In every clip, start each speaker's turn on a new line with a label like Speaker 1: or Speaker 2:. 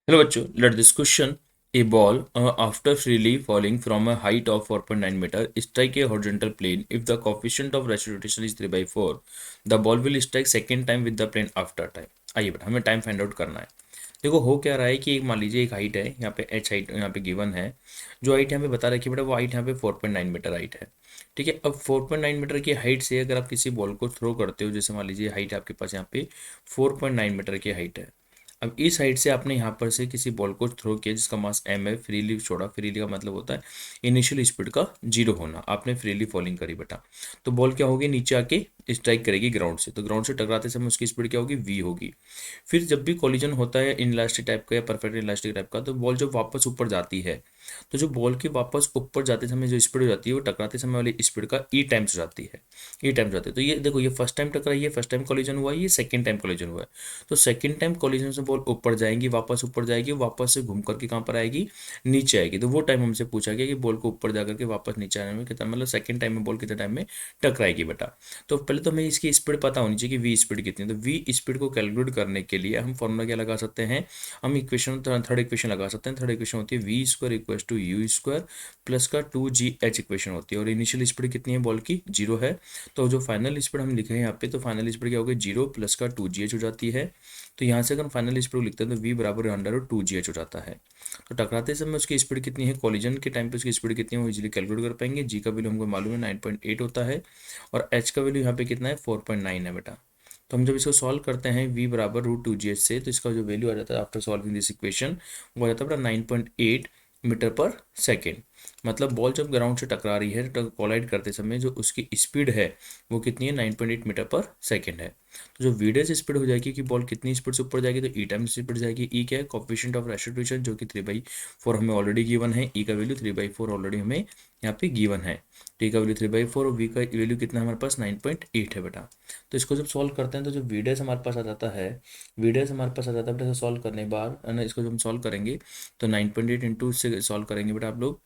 Speaker 1: Hello बच्चों, let this question. A ball, after freely falling from a height of 4.9 meter, strike a horizontal plane. If the coefficient of rotation is 3 by 4, the ball will strike second time with the plane after time. आइए बेटा, हमें time find out करना है। देखो हो क्या रहा है कि एक मान लीजिए एक हाइट है, यहाँ पे एच हाइट यहाँ पे गिवन है। जो हाइट यहाँ पे बता रखी है बेटा, वो हाइट यहाँ पे 4.9 मीटर हाइट है। ठीक है, अब 4.9 मीटर की हाइट से अगर आप किसी बॉल को थ्रो करते हो, जैसे मान लीजिए हाइट आपके पास यहाँ पे 4.9 मीटर की हाइट है। अब इस साइड से आपने यहाँ पर से किसी बॉल को थ्रो किया जिसका मास एम है, फ्रीली छोड़ा। फ्रीली का मतलब होता है इनिशियल स्पीड का जीरो होना। आपने फ्रीली फॉलिंग करी बेटा, तो बॉल क्या होगी, नीचे आके स्ट्राइक करेगी ग्राउंड से। तो ग्राउंड से टकराते समय उसकी स्पीड क्या होगी, वी होगी। फिर जब भी कॉलिजन होता है इन इलास्टिक टाइप का या परफेक्ट इलास्टिक टाइप का, तो बॉल जब वापस ऊपर जाती है, तो जो बॉल के वापस ऊपर जाते समय जो स्पीड हो जाती है, वो टकराते समय वाली स्पीड का ई टाइम्स हो जाती है। ई टाइम्स जाती है। तो ये देखो, ये फर्स्ट टाइम टकराई है, फर्स्ट टाइम कॉलिजन हुआ है, ये सेकंड टाइम कॉलिजन हुआ है। तो सेकंड टाइम कॉलिजन से बॉल ऊपर जाएगी, वापस ऊपर जाएगी, वापस से घूम करके कहाँ पर आएगी, नीचे आएगी। तो वो टाइम हमसे पूछा गया कि बॉल को ऊपर जाकर के वापस नीचे आने में कितना, मतलब सेकंड टाइम में बॉल कितने टाइम में टकराएगी बेटा। तो पहले तो हमें इसकी स्पीड पता होनी चाहिए कि वी स्पीड कितनी है। तो वी स्पीड को कैलकुलेट करने के लिए हम फॉर्मूला क्या लगा सकते हैं, हम इक्वेशन थर्ड इक्वेशन लगा सकते हैं। थर्ड इक्वेशन होती है V square equal to U square plus का 2gh इक्वेशन होती है। और इनिशियल स्पीड कितनी है बॉल की, जीरो है। तो जो फाइनल स्पीड हम लिखे हैं यहाँ पे, तो फाइनल स्पीड क्या होगी, जीरो प्लस का 2gh हो जाती है। तो यहाँ से अगर फाइनल स्पीड लिखते हैं तो v बराबर अंडर रूट 2gh हो जाता है। तो टकराते समय उसकी स्पीड कितनी है, कॉलिजन के टाइम पे उसकी स्पीड कितनी है, वो इजीली कैलकुलेट कर पाएंगे। g का वैल्यू हमको मालूम है 9.8 होता है, और h का वैल्यू यहाँ पे कितना है 4.9 है बेटा। तो हम जब इसको सॉल्व करते हैं v बराबर रूट 2gh से, तो इसका जो वैल्यू आ जाता है आफ्टर सॉल्विंग दिस इक्वेशन, वो आ जाता है बेटा 9.8 मीटर पर सेकेंड। मतलब बॉल जब ग्राउंड से टकरा रही है, तो कोलाइड करते समय जो उसकी स्पीड है वो कितनी है, 9.8 मीटर पर सेकेंड है। तो जो वीडियस स्पीड हो जाएगी कि बॉल कितनी स्पीड से ऊपर जाएगी, तो ई टाइम स्पीड जाएगी। ई क्या है, कोफिशिएंट ऑफ रेस्टिट्यूशन, जो कि 3/4 हमें ऑलरेडी गिवन है। ई का वैल्यू 3/4 ऑलरेडी हमें यहाँ पे गिवन है। टी का वैल्यू 3/4 और वी का वैल्यू कितना है हमारे पास, 9.8 है बेटा। तो इसको जब सॉल्व करते हैं तो जो वीडियस हमारे पास आ जाता है, वीडियस हमारे पास आ जाता है बेटा, सॉल्व करने के बाद है ना, इसको जब हम सॉल्व करेंगे तो 9.8 इंटू से सॉल्व करेंगे बेटा आप लोग।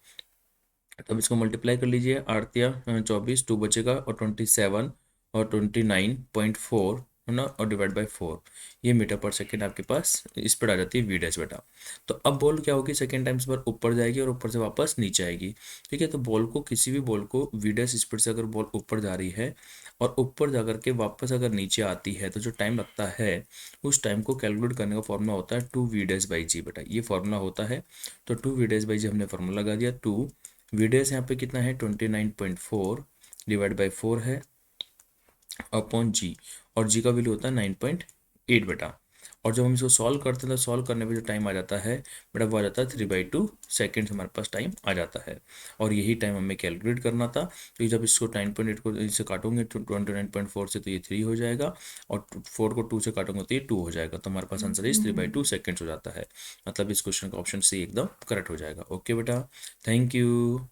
Speaker 1: तब इसको मल्टीप्लाई कर लीजिए, 8 या 24, 2 बचेगा, और 27 और 29.4 है ना, और डिवाइड बाई 4। ये मीटर पर सेकेंड आपके पास स्पीड आ जाती है वी डैश बेटा। तो अब बॉल क्या होगी, सेकेंड टाइम्स पर ऊपर जाएगी और ऊपर से वापस नीचे आएगी। ठीक है, तो बॉल को, किसी भी बॉल को वी डैश स्पीड से अगर बॉल ऊपर जा रही है और ऊपर जा करके वापस अगर नीचे आती है, तो जो टाइम लगता है उस टाइम को कैलकुलेट करने का फॉर्मूला होता है 2v/g बेटा। ये फॉर्मूला होता है। तो 2v/g हमने फॉर्मूला लगा दिया। टू वीडियस यहाँ पे कितना है, 29.4 डिवाइड बाई 4 है अपॉन जी। और जी का वैल्यू होता है 9.8 बेटा। और जब हम इसको सॉल्व करते हैं तो सॉल्व करने पे जो टाइम आ जाता है बेटा, वो आ जाता है 3/2 सेकेंड्स हमारे पास टाइम आ जाता है। और यही टाइम हमें कैलकुलेट करना था। तो जब इसको 9.8 को इससे काटोगे तो 29.4 से, तो ये 3 हो जाएगा, और 4 को 2 से काटोगे तो ये 2 हो जाएगा। तो हमारे पास आंसर इस 3/2 सेकेंड्स हो जाता है। मतलब इस क्वेश्चन का ऑप्शन सी एकदम करेक्ट हो जाएगा। ओके बेटा, थैंक यू।